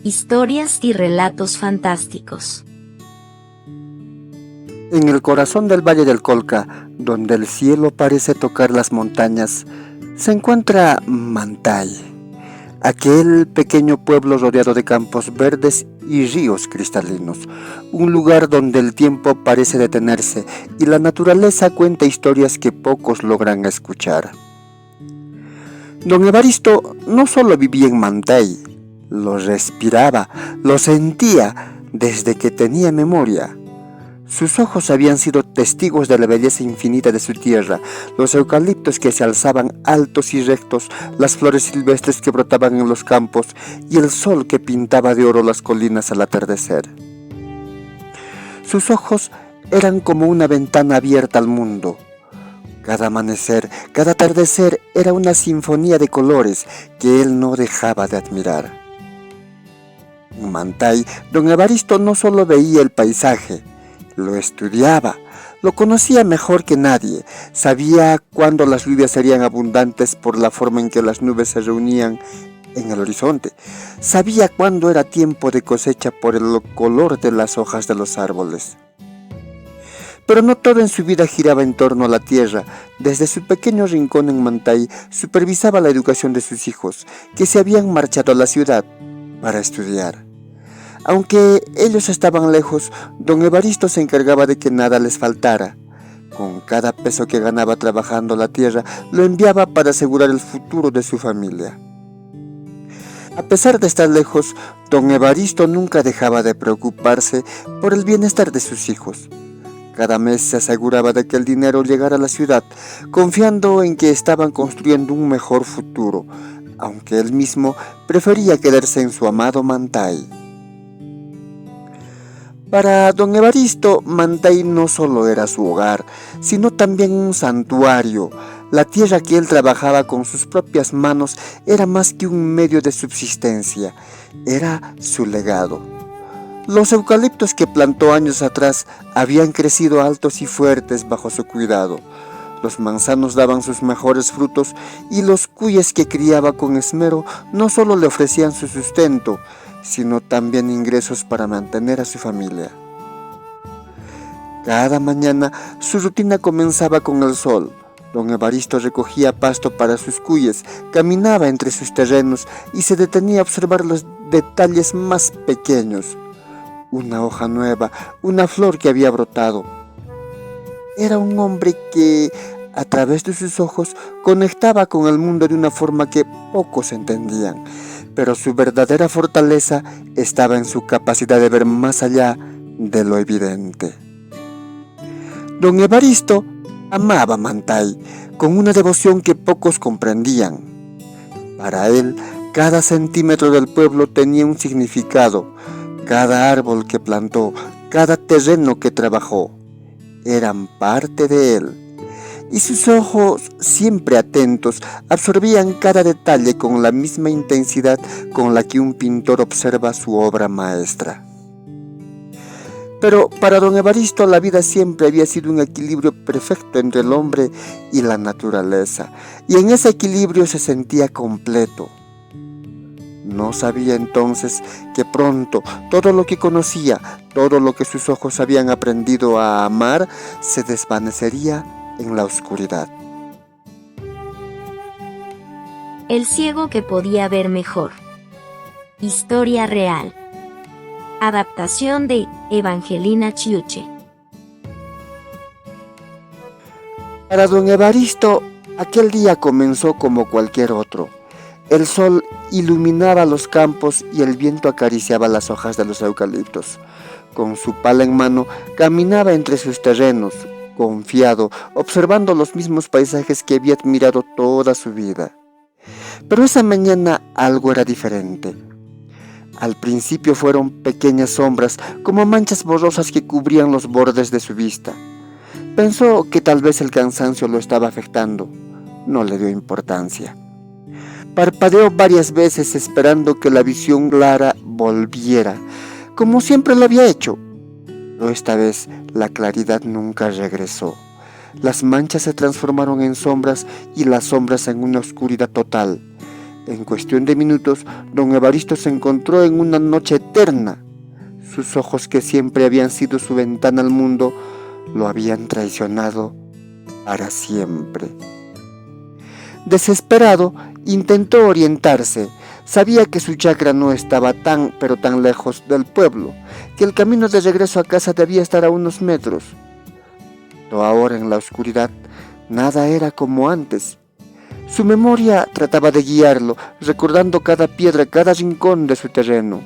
Historias y relatos fantásticos. En el corazón del Valle del Colca, donde el cielo parece tocar las montañas, se encuentra Mantay, aquel pequeño pueblo rodeado de campos verdes y ríos cristalinos, un lugar donde el tiempo parece detenerse y la naturaleza cuenta historias que pocos logran escuchar. Don Evaristo no solo vivía en Mantay, lo respiraba, lo sentía desde que tenía memoria. Sus ojos habían sido testigos de la belleza infinita de su tierra, los eucaliptos que se alzaban altos y rectos, las flores silvestres que brotaban en los campos y el sol que pintaba de oro las colinas al atardecer. Sus ojos eran como una ventana abierta al mundo. Cada amanecer, cada atardecer era una sinfonía de colores que él no dejaba de admirar. En Mantay, don Evaristo no solo veía el paisaje, lo estudiaba, lo conocía mejor que nadie, sabía cuándo las lluvias serían abundantes por la forma en que las nubes se reunían en el horizonte, sabía cuándo era tiempo de cosecha por el color de las hojas de los árboles. Pero no todo en su vida giraba en torno a la tierra. Desde su pequeño rincón en Mantay supervisaba la educación de sus hijos, que se habían marchado a la ciudad para estudiar. Aunque ellos estaban lejos, don Evaristo se encargaba de que nada les faltara. Con cada peso que ganaba trabajando la tierra, lo enviaba para asegurar el futuro de su familia. A pesar de estar lejos, don Evaristo nunca dejaba de preocuparse por el bienestar de sus hijos. Cada mes se aseguraba de que el dinero llegara a la ciudad, confiando en que estaban construyendo un mejor futuro, aunque él mismo prefería quedarse en su amado Mantay. Para don Evaristo, Mantay no solo era su hogar, sino también un santuario. La tierra que él trabajaba con sus propias manos era más que un medio de subsistencia, era su legado. Los eucaliptos que plantó años atrás habían crecido altos y fuertes bajo su cuidado. Los manzanos daban sus mejores frutos y los cuyes que criaba con esmero no solo le ofrecían su sustento, sino también ingresos para mantener a su familia. Cada mañana su rutina comenzaba con el sol. Don Evaristo recogía pasto para sus cuyes, caminaba entre sus terrenos y se detenía a observar los detalles más pequeños. Una hoja nueva, una flor que había brotado. Era un hombre que, a través de sus ojos, conectaba con el mundo de una forma que pocos entendían, pero su verdadera fortaleza estaba en su capacidad de ver más allá de lo evidente. Don Evaristo amaba Mantay con una devoción que pocos comprendían. Para él, cada centímetro del pueblo tenía un significado. Cada árbol que plantó, cada terreno que trabajó, eran parte de él. Y sus ojos, siempre atentos, absorbían cada detalle con la misma intensidad con la que un pintor observa su obra maestra. Pero para don Evaristo la vida siempre había sido un equilibrio perfecto entre el hombre y la naturaleza, y en ese equilibrio se sentía completo. No sabía entonces que pronto todo lo que conocía, todo lo que sus ojos habían aprendido a amar, se desvanecería en la oscuridad. El ciego que podía ver mejor. Historia real. Adaptación de Evangelina Chiuche. Para don Evaristo, aquel día comenzó como cualquier otro. El sol iluminaba los campos y el viento acariciaba las hojas de los eucaliptos. Con su pala en mano, caminaba entre sus terrenos, confiado, observando los mismos paisajes que había admirado toda su vida. Pero esa mañana algo era diferente. Al principio fueron pequeñas sombras, como manchas borrosas que cubrían los bordes de su vista. Pensó que tal vez el cansancio lo estaba afectando. No le dio importancia. Parpadeó varias veces esperando que la visión clara volviera, como siempre lo había hecho. Pero esta vez la claridad nunca regresó. Las manchas se transformaron en sombras y las sombras en una oscuridad total. En cuestión de minutos, don Evaristo se encontró en una noche eterna. Sus ojos, que siempre habían sido su ventana al mundo, lo habían traicionado para siempre. Desesperado, intentó orientarse. Sabía que su chacra no estaba tan, pero tan lejos del pueblo, que el camino de regreso a casa debía estar a unos metros. Pero ahora, en la oscuridad, nada era como antes. Su memoria trataba de guiarlo, recordando cada piedra, cada rincón de su terreno.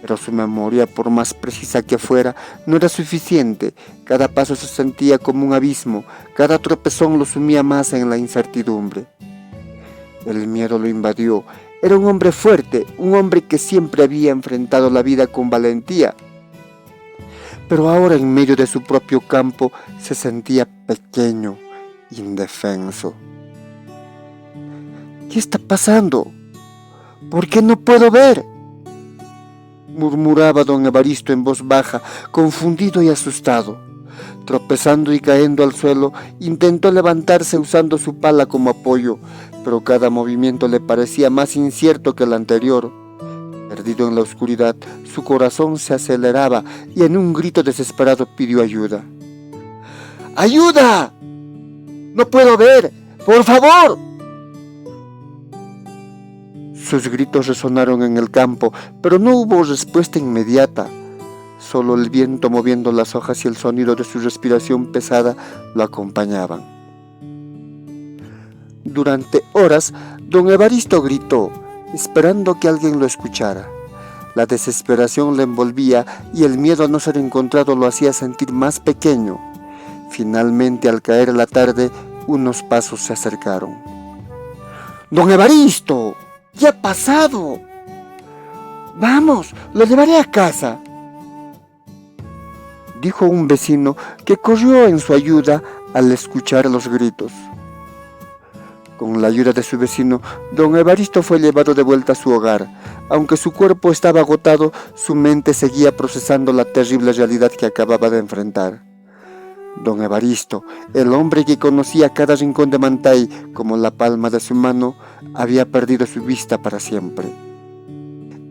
Pero su memoria, por más precisa que fuera, no era suficiente. Cada paso se sentía como un abismo, cada tropezón lo sumía más en la incertidumbre. El miedo lo invadió. Era un hombre fuerte, un hombre que siempre había enfrentado la vida con valentía. Pero ahora, en medio de su propio campo, se sentía pequeño, indefenso. ¿Qué está pasando? ¿Por qué no puedo ver?, murmuraba don Evaristo en voz baja, confundido y asustado. Tropezando y cayendo al suelo, intentó levantarse usando su pala como apoyo, pero cada movimiento le parecía más incierto que el anterior. Perdido en la oscuridad, su corazón se aceleraba y en un grito desesperado pidió ayuda. ¡Ayuda! ¡No puedo ver! ¡Por favor! Sus gritos resonaron en el campo, pero no hubo respuesta inmediata. Solo el viento moviendo las hojas y el sonido de su respiración pesada lo acompañaban. Durante horas, don Evaristo gritó, esperando que alguien lo escuchara. La desesperación le envolvía y el miedo a no ser encontrado lo hacía sentir más pequeño. Finalmente, al caer la tarde, unos pasos se acercaron. ¡Don Evaristo! ¿Qué ha pasado? Vamos, lo llevaré a casa, dijo un vecino que corrió en su ayuda al escuchar los gritos. Con la ayuda de su vecino, don Evaristo fue llevado de vuelta a su hogar. Aunque su cuerpo estaba agotado, su mente seguía procesando la terrible realidad que acababa de enfrentar. Don Evaristo, el hombre que conocía cada rincón de Mantay como la palma de su mano, había perdido su vista para siempre.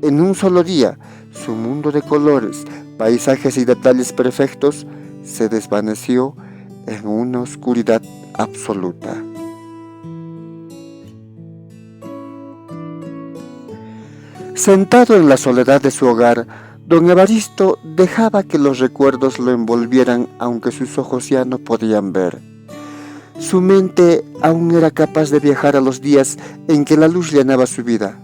En un solo día, su mundo de colores, paisajes y detalles perfectos se desvaneció en una oscuridad absoluta. Sentado en la soledad de su hogar, don Evaristo dejaba que los recuerdos lo envolvieran, aunque sus ojos ya no podían ver. Su mente aún era capaz de viajar a los días en que la luz llenaba su vida,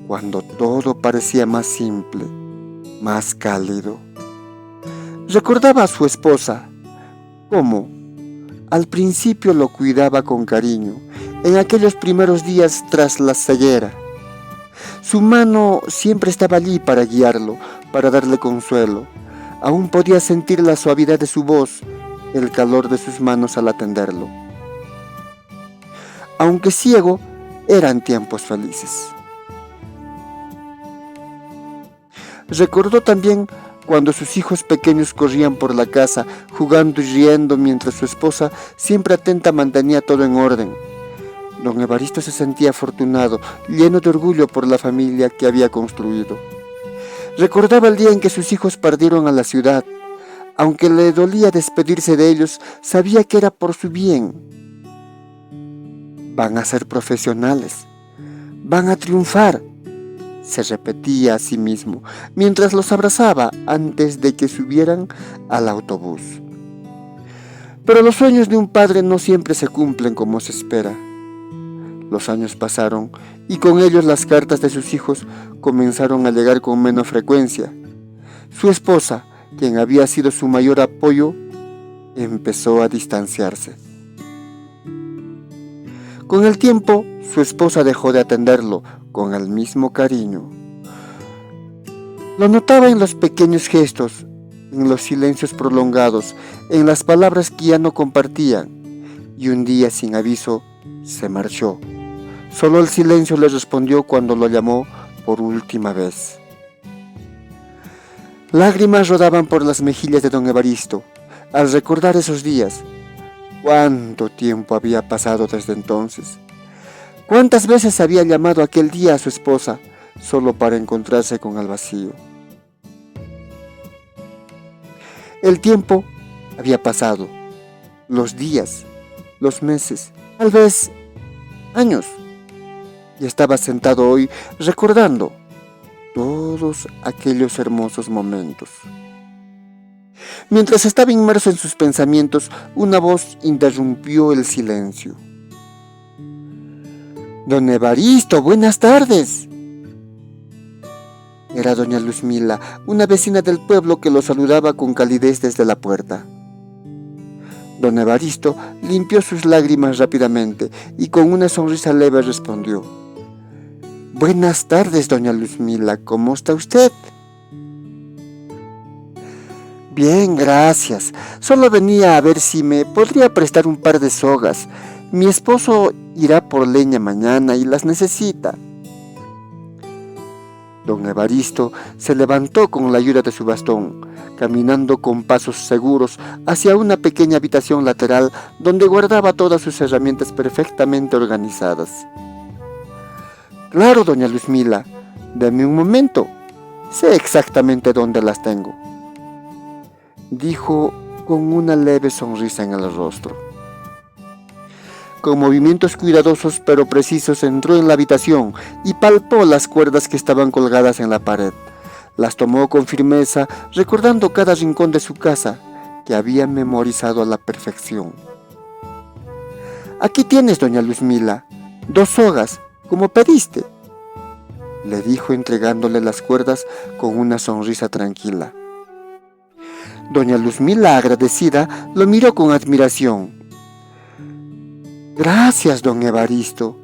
cuando todo parecía más simple, más cálido. Recordaba a su esposa, cómo al principio lo cuidaba con cariño, en aquellos primeros días tras la ceguera. Su mano siempre estaba allí para guiarlo, para darle consuelo. Aún podía sentir la suavidad de su voz, el calor de sus manos al atenderlo. Aunque ciego, eran tiempos felices. Recordó también cuando sus hijos pequeños corrían por la casa, jugando y riendo, mientras su esposa, siempre atenta, mantenía todo en orden. Don Evaristo se sentía afortunado, lleno de orgullo por la familia que había construido. Recordaba el día en que sus hijos partieron a la ciudad. Aunque le dolía despedirse de ellos, sabía que era por su bien. Van a ser profesionales, van a triunfar, se repetía a sí mismo, mientras los abrazaba antes de que subieran al autobús. Pero los sueños de un padre no siempre se cumplen como se espera. Los años pasaron y con ellos las cartas de sus hijos comenzaron a llegar con menos frecuencia. Su esposa, quien había sido su mayor apoyo, empezó a distanciarse. Con el tiempo, su esposa dejó de atenderlo con el mismo cariño. Lo notaba en los pequeños gestos, en los silencios prolongados, en las palabras que ya no compartían, y un día, sin aviso, se marchó. Solo el silencio le respondió cuando lo llamó por última vez. Lágrimas rodaban por las mejillas de don Evaristo al recordar esos días. ¿Cuánto tiempo había pasado desde entonces? ¿Cuántas veces había llamado aquel día a su esposa solo para encontrarse con el vacío? El tiempo había pasado, los días, los meses, tal vez años, y estaba sentado hoy recordando todos aquellos hermosos momentos. Mientras estaba inmerso en sus pensamientos, una voz interrumpió el silencio. «Don Evaristo, buenas tardes». Era doña Luzmila, una vecina del pueblo que lo saludaba con calidez desde la puerta. Don Evaristo limpió sus lágrimas rápidamente y con una sonrisa leve respondió: «Buenas tardes, doña Luzmila, ¿cómo está usted?» «Bien, gracias. Solo venía a ver si me podría prestar un par de sogas. Mi esposo irá por leña mañana y las necesita». Don Evaristo se levantó con la ayuda de su bastón, caminando con pasos seguros hacia una pequeña habitación lateral donde guardaba todas sus herramientas perfectamente organizadas. «Claro, doña Luzmila, deme un momento. Sé exactamente dónde las tengo», dijo con una leve sonrisa en el rostro. Con movimientos cuidadosos pero precisos entró en la habitación y palpó las cuerdas que estaban colgadas en la pared. Las tomó con firmeza, recordando cada rincón de su casa que había memorizado a la perfección. «Aquí tienes, doña Luzmila, 2 sogas, como pediste», le dijo entregándole las cuerdas con una sonrisa tranquila. Doña Luzmila, agradecida, lo miró con admiración. «Gracias, don Evaristo.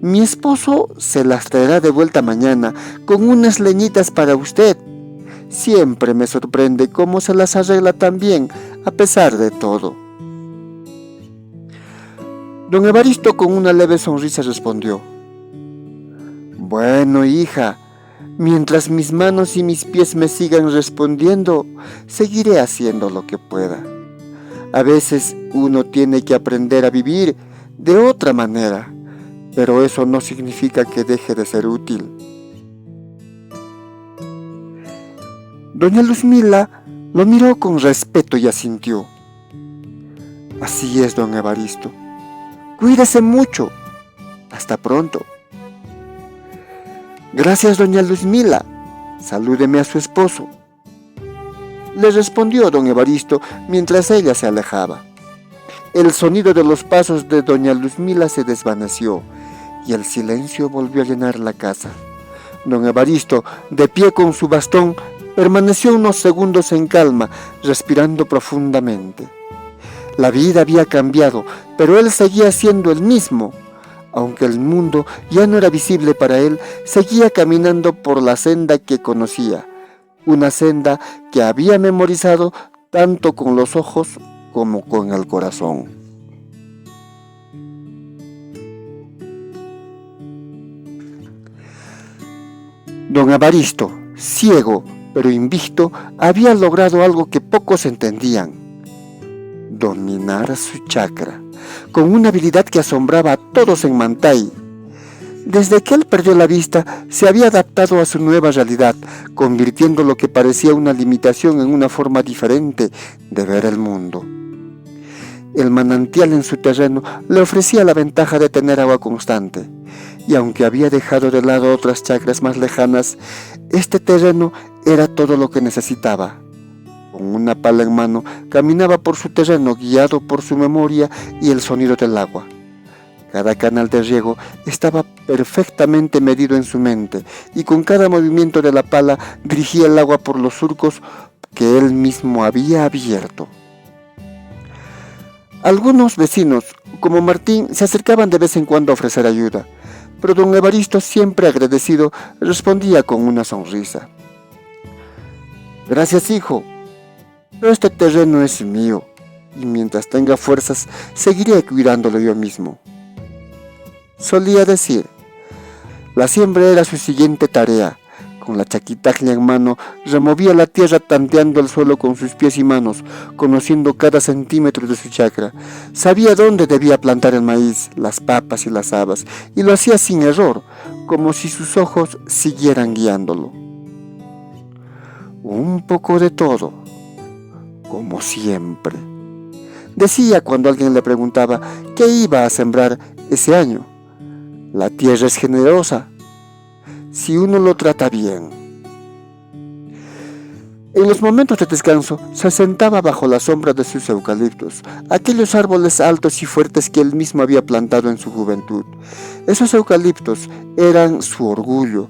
Mi esposo se las traerá de vuelta mañana con unas leñitas para usted. Siempre me sorprende cómo se las arregla tan bien a pesar de todo». Don Evaristo con una leve sonrisa respondió: «Bueno, hija, mientras mis manos y mis pies me sigan respondiendo, seguiré haciendo lo que pueda. A veces uno tiene que aprender a vivir de otra manera, pero eso no significa que deje de ser útil». Doña Luzmila lo miró con respeto y asintió. «Así es, don Evaristo. Cuídese mucho. Hasta pronto». «Gracias, doña Luzmila. Salúdeme a su esposo», le respondió don Evaristo mientras ella se alejaba. El sonido de los pasos de doña Luzmila se desvaneció y el silencio volvió a llenar la casa. Don Evaristo, de pie con su bastón, permaneció unos segundos en calma, respirando profundamente. La vida había cambiado, pero él seguía siendo el mismo. Aunque el mundo ya no era visible para él, seguía caminando por la senda que conocía, una senda que había memorizado tanto con los ojos como con el corazón. Don Evaristo, ciego pero invicto, había logrado algo que pocos entendían: dominar su chakra, con una habilidad que asombraba a todos en Mantay. Desde que él perdió la vista, se había adaptado a su nueva realidad, convirtiendo lo que parecía una limitación en una forma diferente de ver el mundo. El manantial en su terreno le ofrecía la ventaja de tener agua constante, y aunque había dejado de lado otras chacras más lejanas, este terreno era todo lo que necesitaba. Con una pala en mano, caminaba por su terreno guiado por su memoria y el sonido del agua. Cada canal de riego estaba perfectamente medido en su mente, y con cada movimiento de la pala dirigía el agua por los surcos que él mismo había abierto. Algunos vecinos, como Martín, se acercaban de vez en cuando a ofrecer ayuda, pero don Evaristo, siempre agradecido, respondía con una sonrisa: «Gracias, hijo, pero este terreno es mío, y mientras tenga fuerzas, seguiré cuidándolo yo mismo». Solía decir. La siembra era su siguiente tarea, Con la chaquitaglia en mano, removía la tierra tanteando el suelo con sus pies y manos, conociendo cada centímetro de su chacra. Sabía dónde debía plantar el maíz, las papas y las habas, y lo hacía sin error, como si sus ojos siguieran guiándolo. Un poco de todo, como siempre, decía cuando alguien le preguntaba qué iba a sembrar ese año. La tierra es generosa, si uno lo trata bien. En los momentos de descanso se sentaba bajo la sombra de sus eucaliptos, aquellos árboles altos y fuertes que él mismo había plantado en su juventud. Esos eucaliptos eran su orgullo.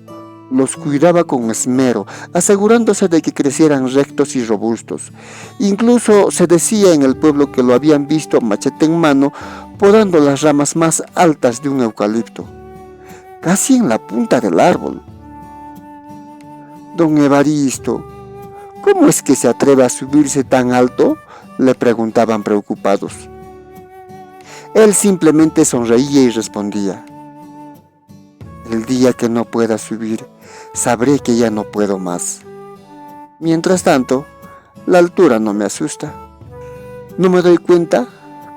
Los cuidaba con esmero, asegurándose de que crecieran rectos y robustos. Incluso se decía en el pueblo que lo habían visto machete en mano podando las ramas más altas de un eucalipto, casi en la punta del árbol. Don Evaristo, ¿cómo es que se atreve a subirse tan alto?, le preguntaban preocupados. Él simplemente sonreía y respondía: el día que no pueda subir, sabré que ya no puedo más. Mientras tanto, la altura no me asusta. No me doy cuenta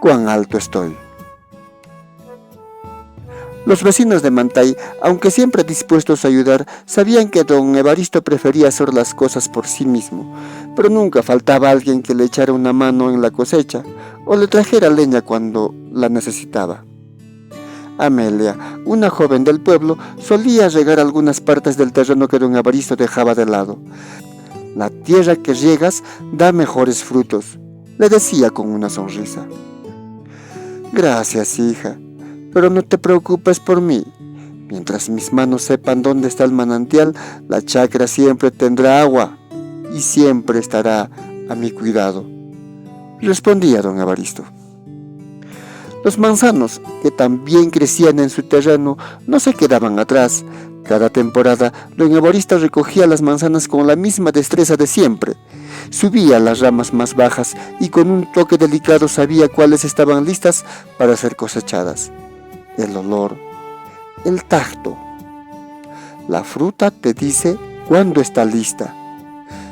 cuán alto estoy. Los vecinos de Mantay, aunque siempre dispuestos a ayudar, sabían que don Evaristo prefería hacer las cosas por sí mismo, pero nunca faltaba alguien que le echara una mano en la cosecha o le trajera leña cuando la necesitaba. Amelia, una joven del pueblo, solía regar algunas partes del terreno que don Evaristo dejaba de lado. La tierra que riegas da mejores frutos, le decía con una sonrisa. Gracias, hija, pero no te preocupes por mí. Mientras mis manos sepan dónde está el manantial, la chacra siempre tendrá agua y siempre estará a mi cuidado, respondía don Evaristo. Los manzanos, que también crecían en su terreno, no se quedaban atrás. Cada temporada, don Evaristo recogía las manzanas con la misma destreza de siempre. Subía las ramas más bajas y con un toque delicado sabía cuáles estaban listas para ser cosechadas. El olor, el tacto. La fruta te dice cuándo está lista,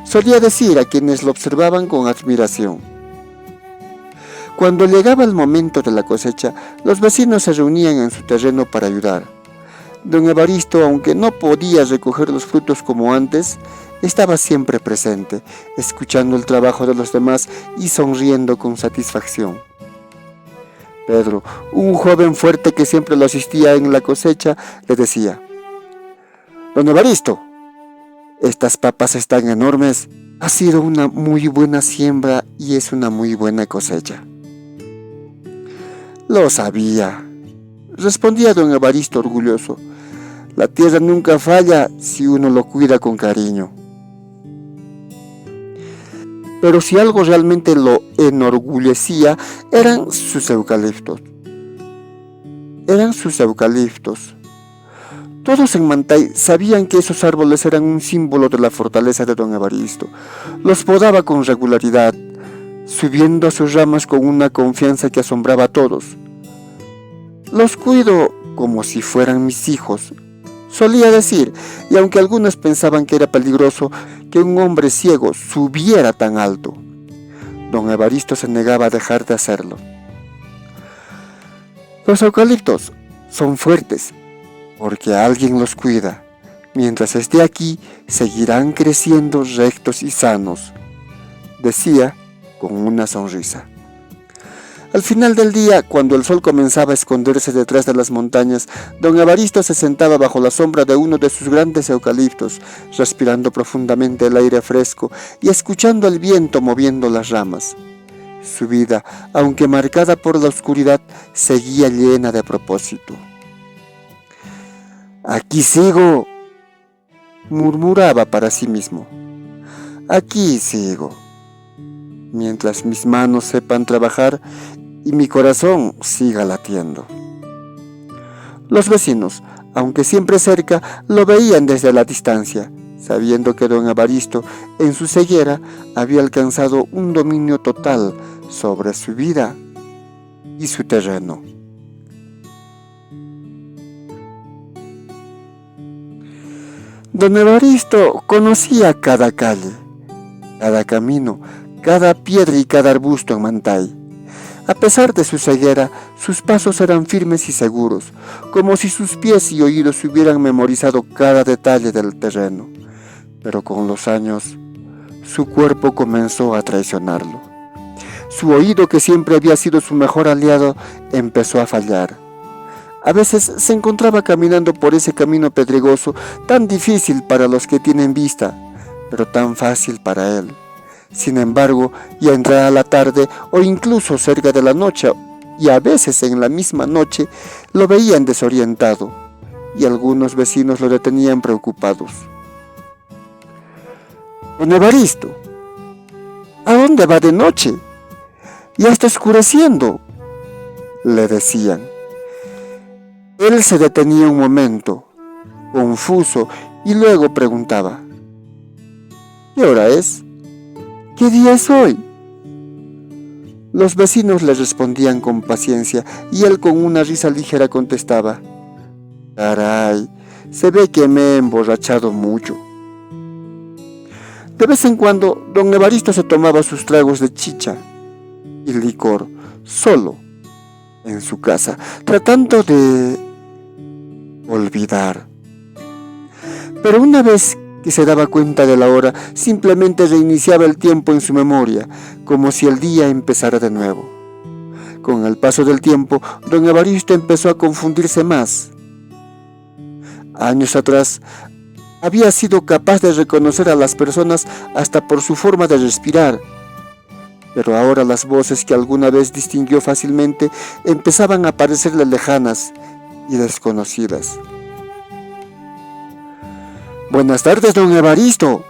solía decir a quienes lo observaban con admiración. Cuando llegaba el momento de la cosecha, los vecinos se reunían en su terreno para ayudar. Don Evaristo, aunque no podía recoger los frutos como antes, estaba siempre presente, escuchando el trabajo de los demás y sonriendo con satisfacción. Pedro, un joven fuerte que siempre lo asistía en la cosecha, le decía: Don Evaristo, estas papas están enormes. Ha sido una muy buena siembra y es una muy buena cosecha. Lo sabía, respondía don Evaristo orgulloso. La tierra nunca falla si uno lo cuida con cariño. Pero si algo realmente lo enorgullecía, eran sus eucaliptos. Todos en Mantay sabían que esos árboles eran un símbolo de la fortaleza de don Evaristo. Los podaba con regularidad, subiendo a sus ramas con una confianza que asombraba a todos. Los cuido como si fueran mis hijos, solía decir, y aunque algunos pensaban que era peligroso que un hombre ciego subiera tan alto, don Evaristo se negaba a dejar de hacerlo. Los eucaliptos son fuertes porque alguien los cuida. Mientras esté aquí, seguirán creciendo rectos y sanos, decía con una sonrisa. Al final del día, cuando el sol comenzaba a esconderse detrás de las montañas, don Evaristo se sentaba bajo la sombra de uno de sus grandes eucaliptos, respirando profundamente el aire fresco y escuchando el viento moviendo las ramas. Su vida, aunque marcada por la oscuridad, seguía llena de propósito. «Aquí sigo», murmuraba para sí mismo. «Aquí sigo. Mientras mis manos sepan trabajar y mi corazón siga latiendo». Los vecinos, aunque siempre cerca, lo veían desde la distancia, sabiendo que don Evaristo, en su ceguera, había alcanzado un dominio total sobre su vida y su terreno. Don Evaristo conocía cada calle, cada camino, cada piedra y cada arbusto en Mantay. A pesar de su ceguera, sus pasos eran firmes y seguros, como si sus pies y oídos hubieran memorizado cada detalle del terreno. Pero con los años, su cuerpo comenzó a traicionarlo. Su oído, que siempre había sido su mejor aliado, empezó a fallar. A veces se encontraba caminando por ese camino pedregoso, tan difícil para los que tienen vista, pero tan fácil para él. Sin embargo, ya entrada la tarde o incluso cerca de la noche, y a veces en la misma noche, lo veían desorientado, y algunos vecinos lo detenían preocupados. Don Evaristo, ¿a dónde va de noche? Ya está oscureciendo, le decían. Él se detenía un momento, confuso, y luego preguntaba, ¿qué hora es? ¿Qué día es hoy? Los vecinos le respondían con paciencia y él con una risa ligera contestaba, caray, se ve que me he emborrachado mucho. De vez en cuando, don Evaristo se tomaba sus tragos de chicha y licor, solo, en su casa, tratando de olvidar. Pero una vez que se daba cuenta de la hora, simplemente reiniciaba el tiempo en su memoria, como si el día empezara de nuevo. Con el paso del tiempo, don Evaristo empezó a confundirse más. Años atrás, había sido capaz de reconocer a las personas hasta por su forma de respirar, pero ahora las voces que alguna vez distinguió fácilmente empezaban a parecerle lejanas y desconocidas. «Buenas tardes, don Evaristo»,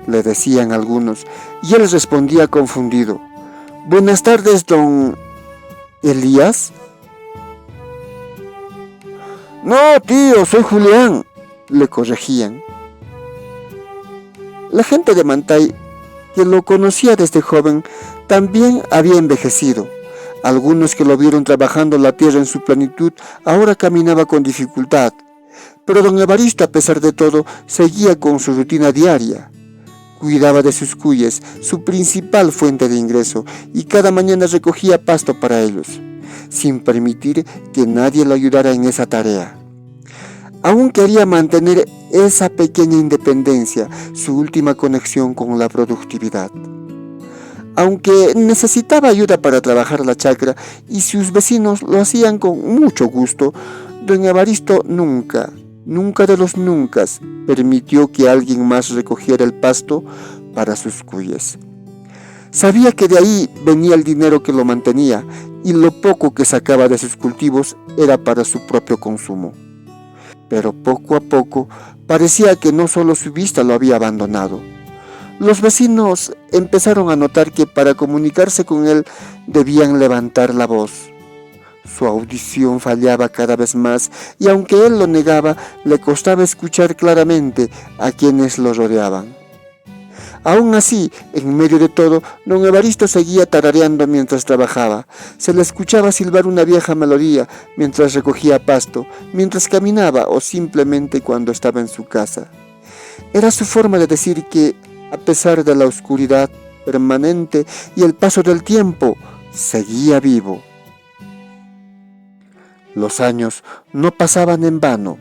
le decían algunos, y él respondía confundido. «Buenas tardes, don Elías». «No, tío, soy Julián», le corregían. La gente de Mantay, que lo conocía desde joven, también había envejecido. Algunos que lo vieron trabajando la tierra en su plenitud ahora caminaba con dificultad. Pero don Evaristo, a pesar de todo, seguía con su rutina diaria. Cuidaba de sus cuyes, su principal fuente de ingreso, y cada mañana recogía pasto para ellos, sin permitir que nadie lo ayudara en esa tarea. Aún quería mantener esa pequeña independencia, su última conexión con la productividad. Aunque necesitaba ayuda para trabajar la chacra y sus vecinos lo hacían con mucho gusto, don Evaristo nunca de los nunca permitió que alguien más recogiera el pasto para sus cuyes. Sabía que de ahí venía el dinero que lo mantenía y lo poco que sacaba de sus cultivos era para su propio consumo. Pero poco a poco parecía que no solo su vista lo había abandonado. Los vecinos empezaron a notar que para comunicarse con él debían levantar la voz. Su audición fallaba cada vez más y aunque él lo negaba, le costaba escuchar claramente a quienes lo rodeaban. Aún así, en medio de todo, don Evaristo seguía tarareando mientras trabajaba. Se le escuchaba silbar una vieja melodía mientras recogía pasto, mientras caminaba o simplemente cuando estaba en su casa. Era su forma de decir que, a pesar de la oscuridad permanente y el paso del tiempo, seguía vivo. Los años no pasaban en vano,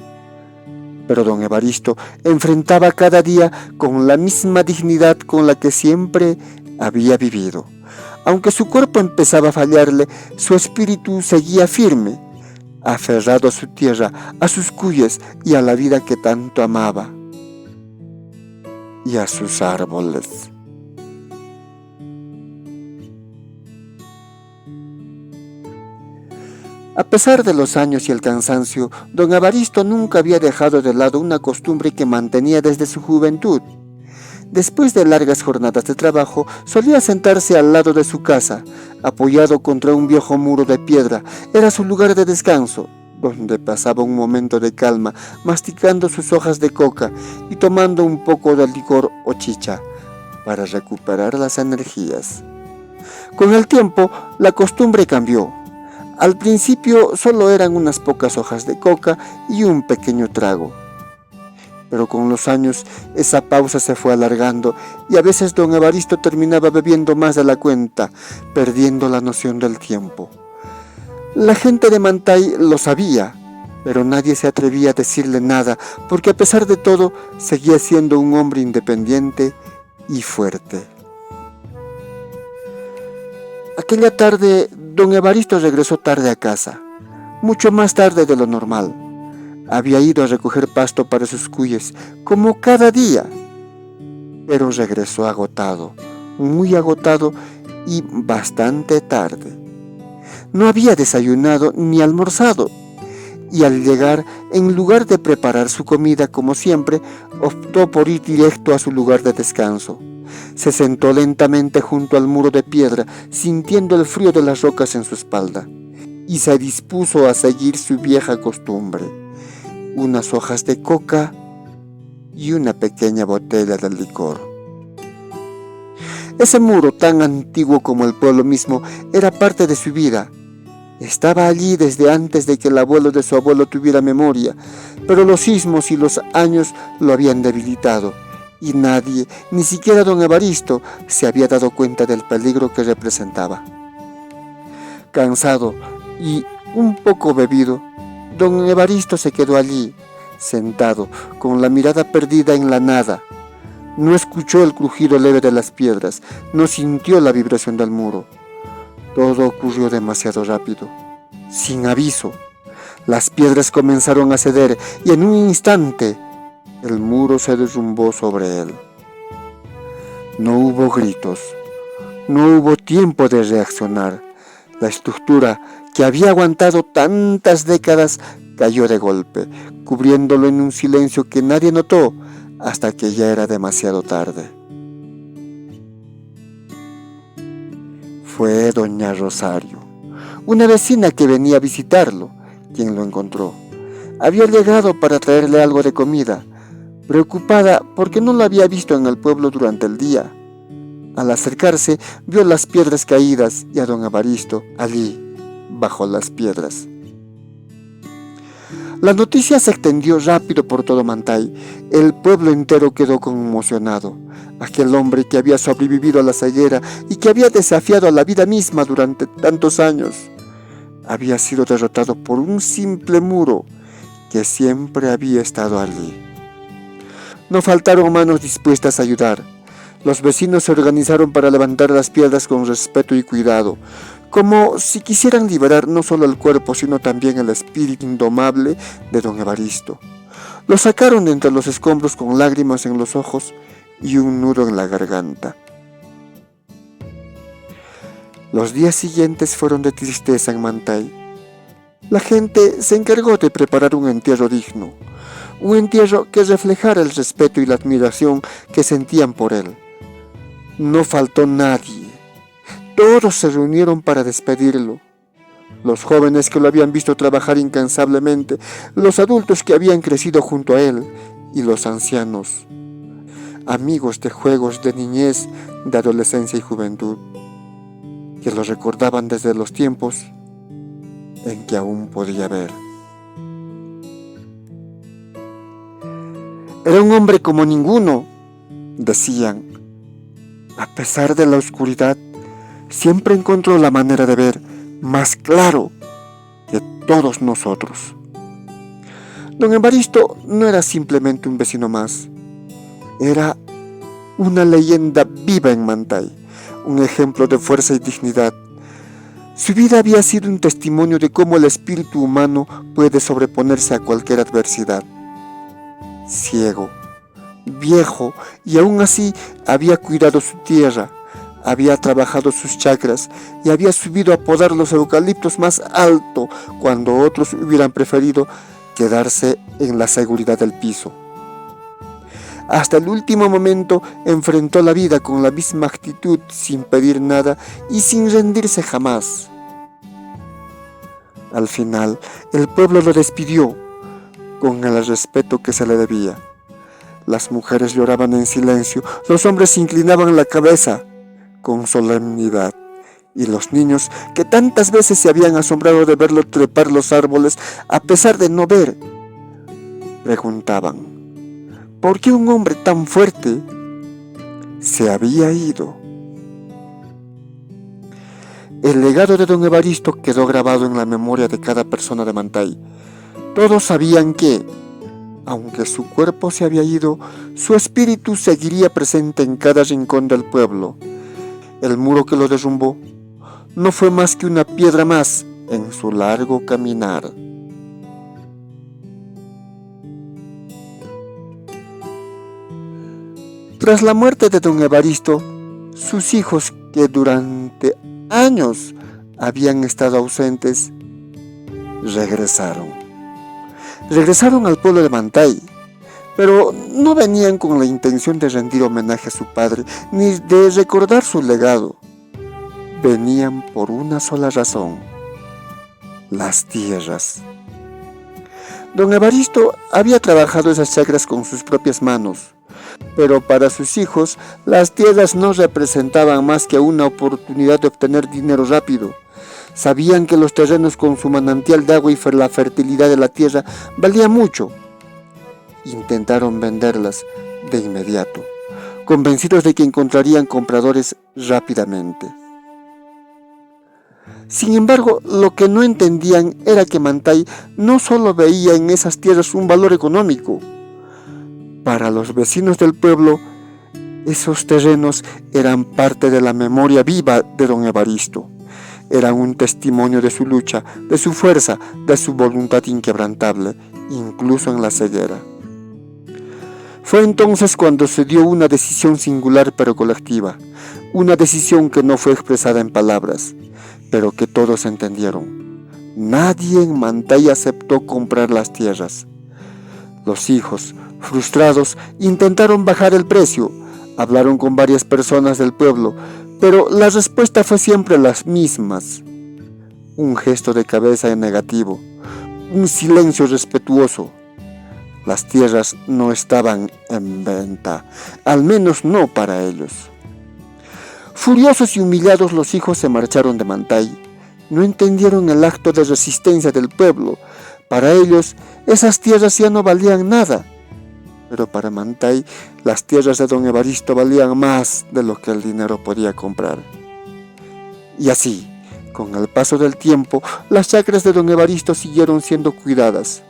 pero don Evaristo enfrentaba cada día con la misma dignidad con la que siempre había vivido. Aunque su cuerpo empezaba a fallarle, su espíritu seguía firme, aferrado a su tierra, a sus cuyes y a la vida que tanto amaba, y a sus árboles. A pesar de los años y el cansancio, don Evaristo nunca había dejado de lado una costumbre que mantenía desde su juventud. Después de largas jornadas de trabajo, solía sentarse al lado de su casa, apoyado contra un viejo muro de piedra. Era su lugar de descanso, donde pasaba un momento de calma, masticando sus hojas de coca y tomando un poco de licor o chicha, para recuperar las energías. Con el tiempo, la costumbre cambió. Al principio solo eran unas pocas hojas de coca y un pequeño trago. Pero con los años esa pausa se fue alargando y a veces don Evaristo terminaba bebiendo más de la cuenta, perdiendo la noción del tiempo. La gente de Mantay lo sabía, pero nadie se atrevía a decirle nada, porque a pesar de todo seguía siendo un hombre independiente y fuerte. Aquella tarde, don Evaristo regresó tarde a casa, mucho más tarde de lo normal. Había ido a recoger pasto para sus cuyes, como cada día, pero regresó agotado, muy agotado y bastante tarde. No había desayunado ni almorzado, y al llegar, en lugar de preparar su comida como siempre, optó por ir directo a su lugar de descanso. Se sentó lentamente junto al muro de piedra, sintiendo el frío de las rocas en su espalda, y se dispuso a seguir su vieja costumbre: unas hojas de coca y una pequeña botella de licor. Ese muro, tan antiguo como el pueblo mismo, era parte de su vida. Estaba allí desde antes de que el abuelo de su abuelo tuviera memoria, pero los sismos y los años lo habían debilitado, y nadie, ni siquiera don Evaristo, se había dado cuenta del peligro que representaba. Cansado y un poco bebido, don Evaristo se quedó allí, sentado, con la mirada perdida en la nada. No escuchó el crujido leve de las piedras, no sintió la vibración del muro. Todo ocurrió demasiado rápido, sin aviso. Las piedras comenzaron a ceder y en un instante el muro se derrumbó sobre él. No hubo gritos, no hubo tiempo de reaccionar. La estructura, que había aguantado tantas décadas, cayó de golpe, cubriéndolo en un silencio que nadie notó hasta que ya era demasiado tarde. Fue doña Rosario, una vecina que venía a visitarlo, quien lo encontró. Había llegado para traerle algo de comida, preocupada porque no lo había visto en el pueblo durante el día. Al acercarse, vio las piedras caídas y a don Evaristo allí, bajo las piedras. La noticia se extendió rápido por todo Mantay. El pueblo entero quedó conmocionado. Aquel hombre que había sobrevivido a la ceguera y que había desafiado a la vida misma durante tantos años, había sido derrotado por un simple muro que siempre había estado allí. No faltaron manos dispuestas a ayudar. Los vecinos se organizaron para levantar las piedras con respeto y cuidado, como si quisieran liberar no solo el cuerpo, sino también el espíritu indomable de don Evaristo. Lo sacaron de entre los escombros con lágrimas en los ojos y un nudo en la garganta. Los días siguientes fueron de tristeza en Mantay. La gente se encargó de preparar un entierro digno, un entierro que reflejara el respeto y la admiración que sentían por él. No faltó nadie. Todos se reunieron para despedirlo. Los jóvenes que lo habían visto trabajar incansablemente, los adultos que habían crecido junto a él y los ancianos, amigos de juegos de niñez, de adolescencia y juventud, que lo recordaban desde los tiempos en que aún podía ver. Era un hombre como ninguno, decían. A pesar de la oscuridad, siempre encontró la manera de ver más claro que todos nosotros. Don Evaristo no era simplemente un vecino más. Era una leyenda viva en Mantay, un ejemplo de fuerza y dignidad. Su vida había sido un testimonio de cómo el espíritu humano puede sobreponerse a cualquier adversidad. Ciego, viejo, y aún así había cuidado su tierra, había trabajado sus chacras y había subido a podar los eucaliptos más alto cuando otros hubieran preferido quedarse en la seguridad del piso. Hasta el último momento enfrentó la vida con la misma actitud, sin pedir nada y sin rendirse jamás. Al final, el pueblo lo despidió con el respeto que se le debía. Las mujeres lloraban en silencio, los hombres inclinaban la cabeza con solemnidad, y los niños, que tantas veces se habían asombrado de verlo trepar los árboles a pesar de no ver, preguntaban: por qué un hombre tan fuerte se había ido. El legado de don Evaristo quedó grabado en la memoria de cada persona de Mantay. Todos sabían que, aunque su cuerpo se había ido, su espíritu seguiría presente en cada rincón del pueblo. El muro que lo derrumbó no fue más que una piedra más en su largo caminar. Tras la muerte de don Evaristo, sus hijos, que durante años habían estado ausentes, regresaron. Regresaron al pueblo de Mantay, pero no venían con la intención de rendir homenaje a su padre, ni de recordar su legado. Venían por una sola razón: las tierras. Don Evaristo había trabajado esas chacras con sus propias manos, pero para sus hijos las tierras no representaban más que una oportunidad de obtener dinero rápido. Sabían que los terrenos con su manantial de agua y la fertilidad de la tierra valían mucho. Intentaron venderlas de inmediato, convencidos de que encontrarían compradores rápidamente. Sin embargo, lo que no entendían era que Mantay no solo veía en esas tierras un valor económico. Para los vecinos del pueblo, esos terrenos eran parte de la memoria viva de don Evaristo. Eran un testimonio de su lucha, de su fuerza, de su voluntad inquebrantable, incluso en la ceguera. Fue entonces cuando se dio una decisión singular pero colectiva, una decisión que no fue expresada en palabras, pero que todos entendieron. Nadie en Mantay aceptó comprar las tierras. Los hijos, frustrados, intentaron bajar el precio. Hablaron con varias personas del pueblo, pero la respuesta fue siempre las mismas. Un gesto de cabeza en negativo, un silencio respetuoso. Las tierras no estaban en venta, al menos no para ellos. Furiosos y humillados, los hijos se marcharon de Mantay. No entendieron el acto de resistencia del pueblo. Para ellos, esas tierras ya no valían nada. Pero para Mantay, las tierras de don Evaristo valían más de lo que el dinero podía comprar. Y así, con el paso del tiempo, las chacras de don Evaristo siguieron siendo cuidadas.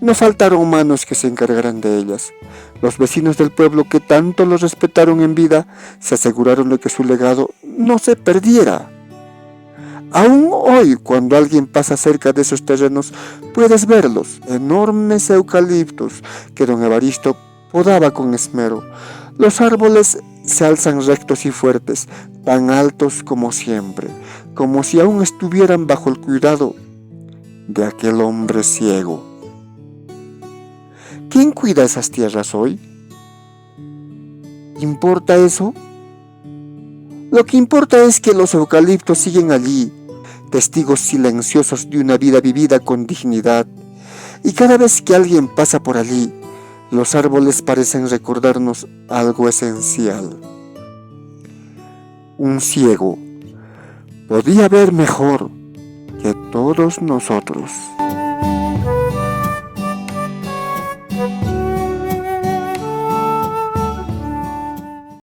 No faltaron manos que se encargaran de ellas. Los vecinos del pueblo, que tanto lo respetaron en vida, se aseguraron de que su legado no se perdiera. Aún hoy, cuando alguien pasa cerca de esos terrenos, puedes verlos, enormes eucaliptos que don Evaristo podaba con esmero. Los árboles se alzan rectos y fuertes, tan altos como siempre, como si aún estuvieran bajo el cuidado de aquel hombre ciego. ¿Quién cuida esas tierras hoy? ¿Importa eso? Lo que importa es que los eucaliptos siguen allí, testigos silenciosos de una vida vivida con dignidad. Y cada vez que alguien pasa por allí, los árboles parecen recordarnos algo esencial. Un ciego podía ver mejor que todos nosotros.